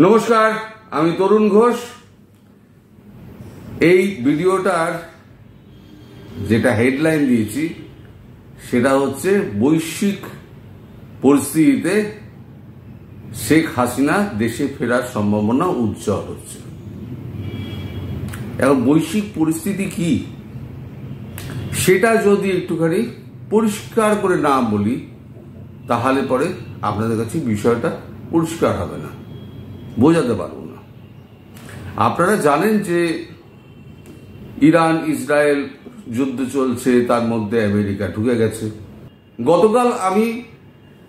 নমস্কার, আমি তরুণ ঘোষ। এই ভিডিওটার যেটা হেডলাইন দিয়েছি সেটা হচ্ছে বৈশ্বিক পরিস্থিতিতে শেখ হাসিনা দেশে ফেরার সম্ভাবনা উজ্জ্বল হচ্ছে। এখন বৈশ্বিক পরিস্থিতি কি সেটা যদি একটুখানি পরিষ্কার করে না বলি তাহলে পরে আপনাদের কাছে বিষয়টা পরিষ্কার হবে না, বোঝাতে পারবো না। আপনারা জানেন যে ইরান ইসরায়েল যুদ্ধ চলছে, তার মধ্যে আমেরিকা ঢুকে গেছে। গতকাল আমি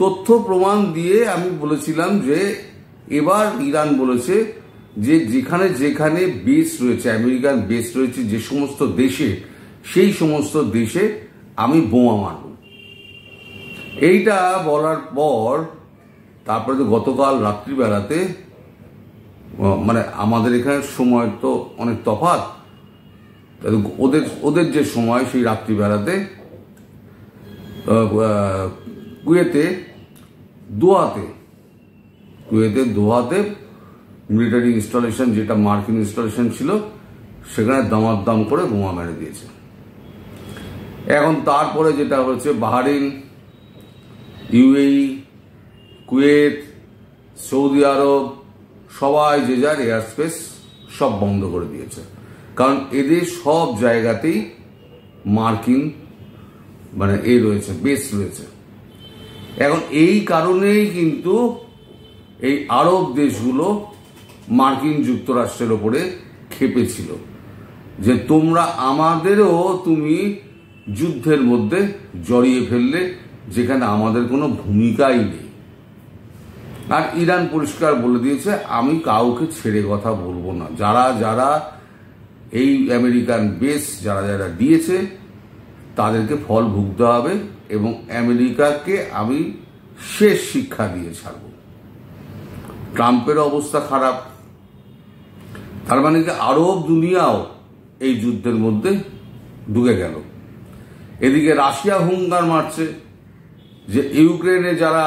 তথ্য প্রমাণ দিয়ে আমি বলেছিলাম যে এবার ইরান বলেছে যে যেখানে যেখানে বেস রয়েছে, আমেরিকান বেস রয়েছে যে সমস্ত দেশে, সেই সমস্ত দেশে আমি বোমা মারব। এইটা বলার পর তারপরে তো গতকাল রাত্রিবেলাতে, মানে আমাদের এখানে সময় তো অনেক তফাৎ, ওদের যে সময় সেই রাত্রিবেলাতে কুয়েতে দোহাতে মিলিটারি ইনস্টলেশন, যেটা মার্কিন ইনস্টলেশন ছিল, সেখানে দামাদাম করে বোমা মেরে দিয়েছে। এখন তারপরে যেটা হচ্ছে বাহরাইন, ইউএই, কুয়েত, সৌদি আরব সবাই যে যার এয়ার স্পেস সব বন্ধ করে দিয়েছে, কারণ এদের সব জায়গাতেই মার্কিন রয়েছে, বেস রয়েছে। এখন এই কারণেই কিন্তু এই আরব দেশগুলো মার্কিন যুক্তরাষ্ট্রের ওপরে ক্ষেপেছিল যে তোমরা আমাদেরও তুমি যুদ্ধের মধ্যে জড়িয়ে ফেললে যেখানে আমাদের কোনো ভূমিকাই নেই। আর ইরান পরিষ্কার বলে দিয়েছে আমি কাউকে ছেড়ে কথা বলবো না, যারা যারা এই আমেরিকান বেস যারা যারা দিয়েছে তাদেরকে ফল ভুগতে হবে, এবং আমেরিকাকে আমি শেষ শিক্ষা দিয়ে ছাড়ব। ট্রাম্পের অবস্থা খারাপ, তার মানে কি আরব দুনিয়াও এই যুদ্ধের মধ্যে ঢুকে গেল। এদিকে রাশিয়া হুঙ্কার মারছে যে ইউক্রেনে যারা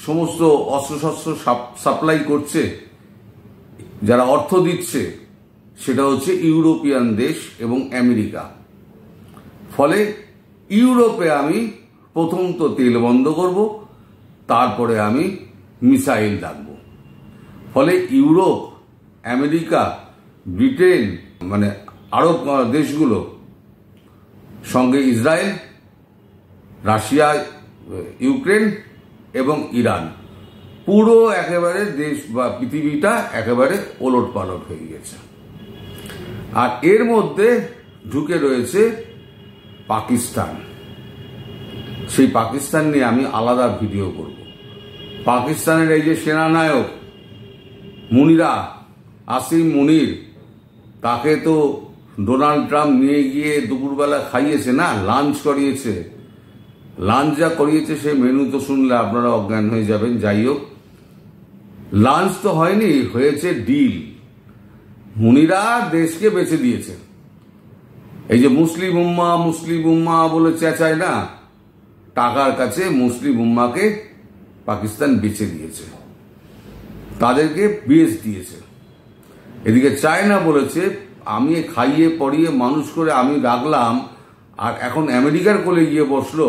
সমস্ত অস্ত্রশস্ত্র সাপ্লাই করছে, যারা অর্থ দিচ্ছে, সেটা হচ্ছে ইউরোপিয়ান দেশ এবং আমেরিকা। ফলে ইউরোপে আমি প্রথম তো তেল বন্ধ করব, তারপরে আমি মিসাইল রাখব। ফলে ইউরোপ, আমেরিকা, ব্রিটেন, আরব দেশগুলো সঙ্গে ইসরায়েল, রাশিয়া, ইউক্রেন এবং ইরান, পুরো একেবারে দেশ বা পৃথিবীটা একেবারে ওলট পালট হয়ে গেছে। আর এর মধ্যে ঢুকে রয়েছে পাকিস্তান। সেই পাকিস্তান নিয়ে আমি আলাদা ভিডিও করব। পাকিস্তানের এই যে সেনানায়ক আসিম মুনির, তাকে তো ডোনাল্ড ট্রাম্প নিয়ে গিয়ে দুপুরবেলা খাইয়েছে না, লাঞ্চ করিয়েছে। লাঞ্চ যা করিয়েছে সেই মেনু তো শুনলে আপনারা অজ্ঞান হয়ে যাবেন। যাই হোক, লাঞ্চ তো হয়নি, হয়েছে ডিল। মুনিরা দেশকে বেঁচে দিয়েছে। এই যে মুসলিম উম্মা বলে চেঁচায় না, টাকার কাছে মুসলিম উম্মাকে পাকিস্তান বেঁচে দিয়েছে, তাদেরকে বেচ দিয়েছে। এদিকে চায়না বলেছে আমি খাইয়ে পড়িয়ে মানুষ করে আমি রাখলাম, আর এখন আমেরিকার কোলে গিয়ে বসলো।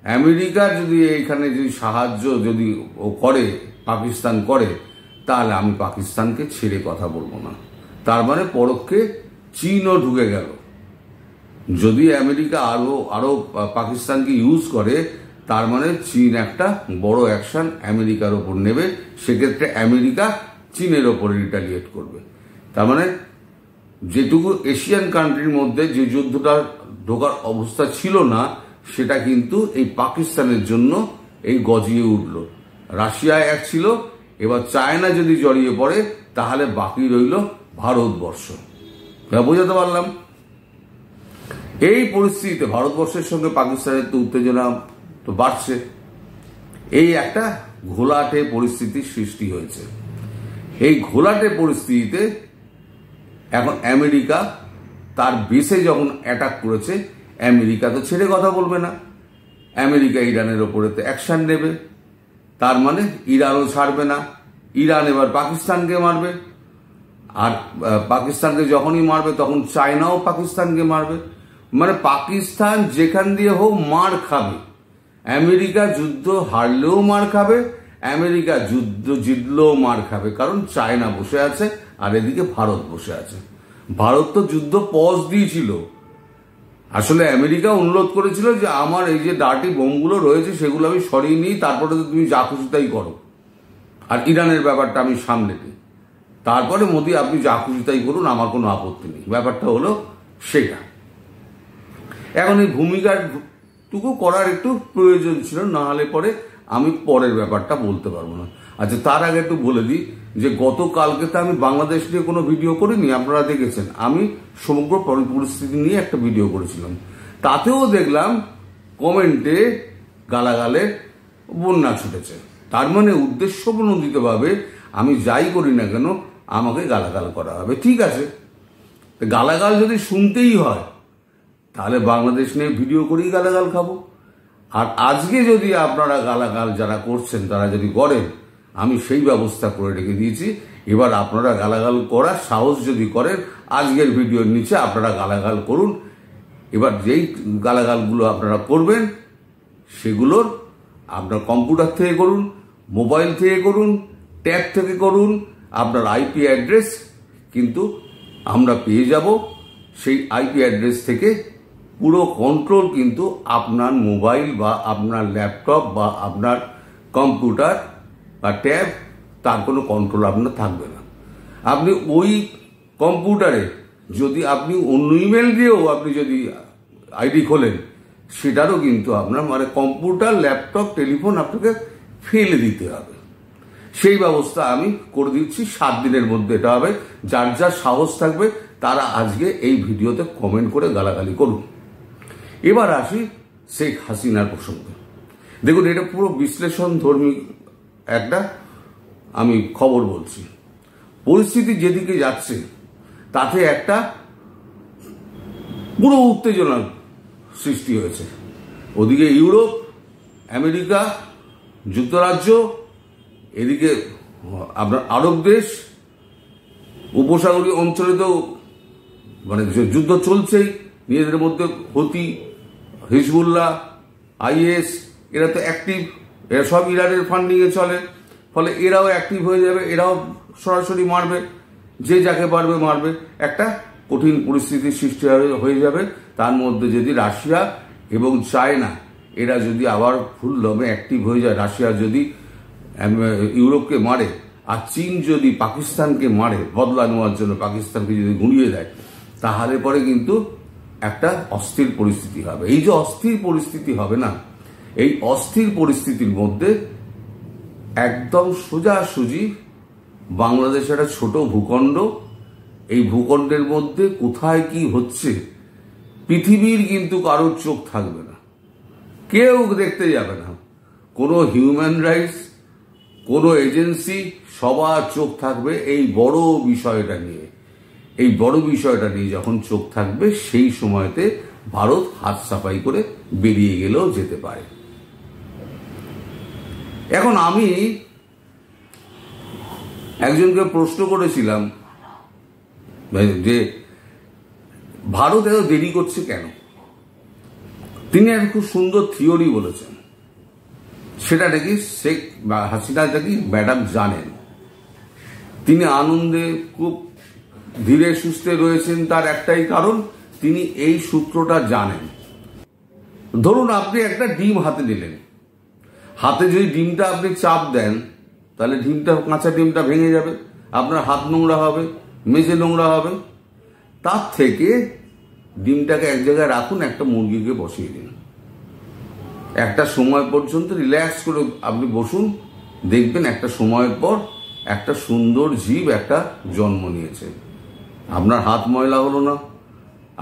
আমেরিকার যদি এইখানে যদি সাহায্য যদি ও করে, পাকিস্তান করে, তাহলে আমি পাকিস্তানকে ছেড়ে কথা বলবো না। তার মানে পরোক্ষে চীনও ঢুকে গেল। যদি আমেরিকা আরো পাকিস্তানকে ইউজ করে, তার মানে চীন একটা বড় অ্যাকশন আমেরিকার ওপর নেবে। সেক্ষেত্রে আমেরিকা চীনের ওপর রিটালিয়েট করবে। তার মানে যেটুকু এশিয়ান কান্ট্রির মধ্যে যে যুদ্ধটা ঢোকার অবস্থা ছিল না, সেটা কিন্তু এই পাকিস্তানের জন্য এই গজিয়ে উঠল। রাশিয়ায় এক ছিল, এবার চায়না যদি জড়িয়ে পড়ে তাহলে বাকি রইল ভারতবর্ষ। বোঝাতে পারলাম? এই পরিস্থিতিতে ভারতবর্ষের সঙ্গে পাকিস্তানের তো উত্তেজনা তো বাড়ছে। এই একটা ঘোলাটে পরিস্থিতির সৃষ্টি হয়েছে। এই ঘোলাটে পরিস্থিতিতে এখন আমেরিকা তার বেসে যখন অ্যাটাক করেছে, আমেরিকা তো ছেড়ে কথা বলবে না। আমেরিকা ইরানের ওপরে তো অ্যাকশন নেবে, তার মানে ইরানও ছাড়বে না। ইরান এবার পাকিস্তানকে মারবে, আর পাকিস্তানকে যখনই মারবে তখন চায়নাও পাকিস্তানকে মারবে। মানে পাকিস্তান যেখান দিয়ে হোক মার খাবে। আমেরিকা যুদ্ধ হারলেও মার খাবে, আমেরিকা যুদ্ধ জিতলেও মার খাবে, কারণ চায়না বসে আছে আর এদিকে ভারত বসে আছে। ভারত তো যুদ্ধ পজ দিয়েছিল। আসলে আমেরিকা অনুরোধ করেছিল যে আমার এই যে ডার্টি বোমগুলো রয়েছে সেগুলো আমি সরিয়ে নিই, তারপরে তো তুমি যা খুশি তাই করো, আর ইরানের ব্যাপারটা আমি সামলে নিই, তারপরে মোদি আপনি যা খুশি তাই করুন, আমার কোনো আপত্তি নেই। ব্যাপারটা হলো সেটা। এখন এই ভূমিকাটুকু করার একটু প্রয়োজন ছিল, না হলে পরে আমি পরের ব্যাপারটা বলতে পারবো না। আচ্ছা, তার আগে একটু বলে দিই যে গতকালকে তো আমি বাংলাদেশ নিয়ে কোনো ভিডিও করিনি, আপনারা দেখেছেন। আমি সমগ্র পরিস্থিতি নিয়ে একটা ভিডিও করেছিলাম। তাতেও দেখলাম কমেন্টে গালাগালের বন্যা ছুটেছে। তার মানে উদ্দেশ্যপ্রণোদিতভাবে আমি যাই করি না কেন আমাকে গালাগাল করা হবে। ঠিক আছে, গালাগাল যদি শুনতেই হয় তাহলে বাংলাদেশ নিয়ে ভিডিও করেই গালাগাল খাবো। আর আজকে যদি আপনারা গালাগাল যারা করছেন তারা যদি করেন, আমি সেই ব্যবস্থা করে রেখে দিয়েছি। এবার আপনারা গালাগাল করার সাহস যদি করেন, আজকের ভিডিওর নিচে আপনারা গালাগাল করুন। এবার যেই গালাগালগুলো আপনারা করবেন সেগুলোর আপনার কম্পিউটার থেকে করুন, মোবাইল থেকে করুন, ট্যাব থেকে করুন, আপনার আইপি অ্যাড্রেস কিন্তু আমরা পেয়ে যাব। সেই আইপি অ্যাড্রেস থেকে পুরো কন্ট্রোল কিন্তু আপনার মোবাইল বা আপনার ল্যাপটপ বা আপনার কম্পিউটার বা ট্যাব, তার কোনো কন্ট্রোল আপনার থাকবে না। আপনি ওই কম্পিউটারে যদি আপনি অন্য ইমেল দিয়েও আপনি যদি আইডি খোলেন, সেটারও কিন্তু আপনার মানে কম্পিউটার, ল্যাপটপ, টেলিফোন আপনাকে ফেলে দিতে হবে। সেই ব্যবস্থা আমি করে দিচ্ছি। 7 দিনের মধ্যে এটা হবে। যার যার সাহস থাকবে তারা আজকে এই ভিডিওতে কমেন্ট করে গালাগালি করুন। এবার আসি শেখ হাসিনার প্রসঙ্গে। দেখুন, এটা পুরো বিশ্লেষণ ধর্মী একটা আমি খবর বলছি। পরিস্থিতি যেদিকে যাচ্ছে তাতে একটা পুরো উত্তেজনার সৃষ্টি হয়েছে। ওদিকে ইউরোপ, আমেরিকা যুক্তরাজ্য, এদিকে আপনার আরব দেশ, উপসাগরীয় অঞ্চলে তো মানে যুদ্ধ চলছেই। নিজেদের মধ্যে হুতি, হিজবুল্লাহ, আইএস এরা তো অ্যাক্টিভ, এরা সব ইরানের ফান্ডিংয়ে চলে। ফলে এরাও অ্যাক্টিভ হয়ে যাবে, এরাও সরাসরি মারবে, যে যাকে পারবে মারবে। একটা কঠিন পরিস্থিতির সৃষ্টি হয়ে যাবে। তার মধ্যে যদি রাশিয়া এবং চায়না এরা যদি আবার ফুল দমে অ্যাক্টিভ হয়ে যায়, রাশিয়া যদি ইউরোপকে মারে আর চীন যদি পাকিস্তানকে মারে, বদলা নেওয়ার জন্য পাকিস্তানকে যদি গুঁড়িয়ে দেয়, তাহলে পরে কিন্তু একটা অস্থির পরিস্থিতি হবে। এই যে অস্থির পরিস্থিতি হবে না, এই অস্থির পরিস্থিতির মধ্যে একদম সোজাসুজি বাংলাদেশ একটা ছোট ভূখণ্ড। এই ভূখণ্ডের মধ্যে কোথায় কি হচ্ছে পৃথিবীর কিন্তু কারোর চোখ থাকবে না, কেউ দেখতে যাবে না। কোনো হিউম্যান রাইটস, কোনো এজেন্সি, সবার চোখ থাকবে এই বড় বিষয়টা নিয়ে। এই বড় বিষয়টা নিয়ে যখন চোখ থাকবে, সেই সময়তে ভারত হাত সাফাই করে বেরিয়ে গেলেও যেতে পারে। এখন আমি একজনকে প্রশ্ন করেছিলাম যে ভারত এত দেরি করছে কেন। তিনি একটা খুব সুন্দর থিওরি বলেছেন। সেটা নাকি শেখ হাসিনা নাকি ম্যাডাম জানেন। তিনি আনন্দে খুব ধীরে সুস্থে রয়েছেন, তার একটাই কারণ, তিনি এই সূত্রটা জানেন। ধরুন আপনি একটা ডিম হাতে নিলেন, হাতে যদি ডিমটা আপনি চাপ দেন তাহলে ডিমটা, কাঁচা ডিমটা ভেঙে যাবে, আপনার হাত নোংরা হবে, মেঝে নোংরা হবে। তার থেকে ডিমটাকে এক জায়গায় রাখুন, একটা মুরগিকে বসিয়ে দিন, একটা সময় পর্যন্ত রিল্যাক্স করে আপনি বসুন, দেখবেন একটা সময়ের পর একটা সুন্দর জীব একটা জন্ম নিয়েছে। আপনার হাত ময়লা হলো না,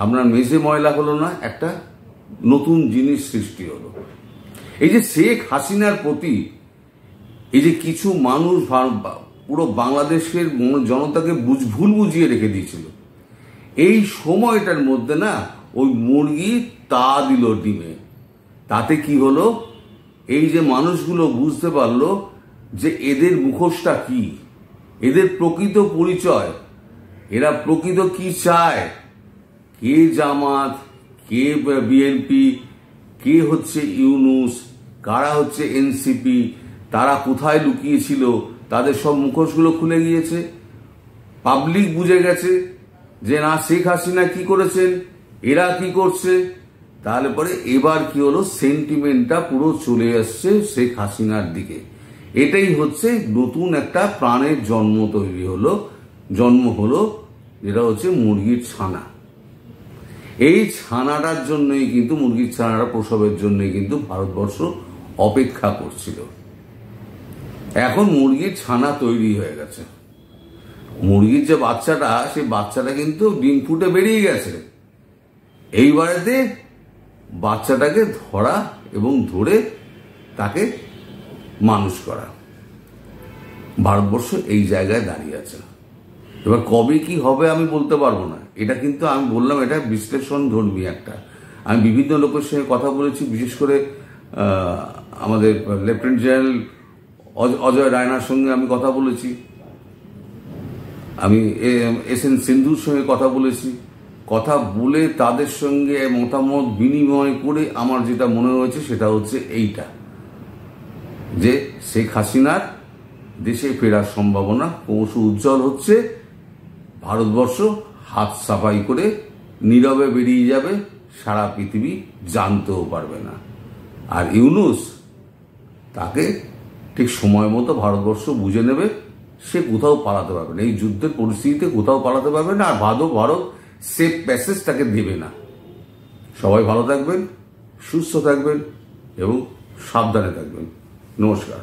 আপনার মেঝে ময়লা হলো না, একটা নতুন জিনিস সৃষ্টি হলো। এই যে শেখ হাসিনার প্রতি এই যে কিছু মানুষ পুরো বাংলাদেশের জনতাকে ভুল বুঝিয়ে রেখে দিয়েছিল, এই সময়টার মধ্যে না ওই মুরগি তা দিল ডিমে। তাতে কি হলো, এই যে মানুষগুলো বুঝতে পারলো যে এদের মুখোশটা কি, এদের প্রকৃত পরিচয়, এরা প্রকৃত কি চায়, কে জামাত, কে বিএনপি, কে হচ্ছে ইউনূস, কারা হচ্ছে এনসিপি, তারা কোথায় লুকিয়েছিল, তাদের সব মুখোশগুলো খুলে গিয়েছে। পাবলিক বুঝে গেছে যে না, শেখ হাসিনা কি করেছেন, এরা কি করছে। তাহলে পরে এবার কি হলো, সেন্টিমেন্টটা পুরো চলে আসছে শেখ হাসিনার দিকে। এটাই হচ্ছে নতুন একটা প্রাণের জন্ম হলো, যেটা হচ্ছে মুরগির ছানা। এই ছানাটার জন্যই কিন্তু, মুরগির ছানাটা প্রসবের জন্যই কিন্তু ভারতবর্ষ অপেক্ষা করছিল। এখন মুরগির ছানা তৈরি হয়ে গেছে। মুরগির যে বাচ্চাটা, সেই বাচ্চাটা কিন্তু ডিম ফুটে বেরিয়ে গেছে। এইবারেতে বাচ্চাটাকে ধরা এবং ধরে তাকে মানুষ করা। ভারতবর্ষ এই জায়গায় দাঁড়িয়ে আছে। এবার কবে কি হবে আমি বলতে পারবো না। এটা কিন্তু আমি বললাম, এটা বিশ্লেষণ ধর্মী একটা। আমি বিভিন্ন লোকের সঙ্গে কথা বলেছি, বিশেষ করে আমাদের লেফটেন্যান্ট জেনারেল অজয় রায়নার সঙ্গে আমি কথা বলেছি, আমি এসএন সিন্ধুর সঙ্গে কথা বলেছি। কথা বলে তাদের সঙ্গে মতামত বিনিময় করে আমার যেটা মনে হয়েছে সেটা হচ্ছে এইটা, যে শেখ হাসিনার দেশে ফেরার সম্ভাবনা ক্রমশ উজ্জ্বল হচ্ছে। ভারতবর্ষ হাত সাফাই করে নীরবে বেরিয়ে যাবে, সারা পৃথিবী জানতেও পারবে না। আর ইউনূস, তাকে ঠিক সময় মতো ভারতবর্ষ বুঝে নেবে, সে কোথাও পালাতে পারবে না। এই যুদ্ধের পরিস্থিতিতে কোথাও পালাতে পারবে না। আর ভারত সেফ প্যাসেজ তাকে দেবে না। সবাই ভালো থাকবেন, সুস্থ থাকবেন এবং সাবধানে থাকবেন। নমস্কার।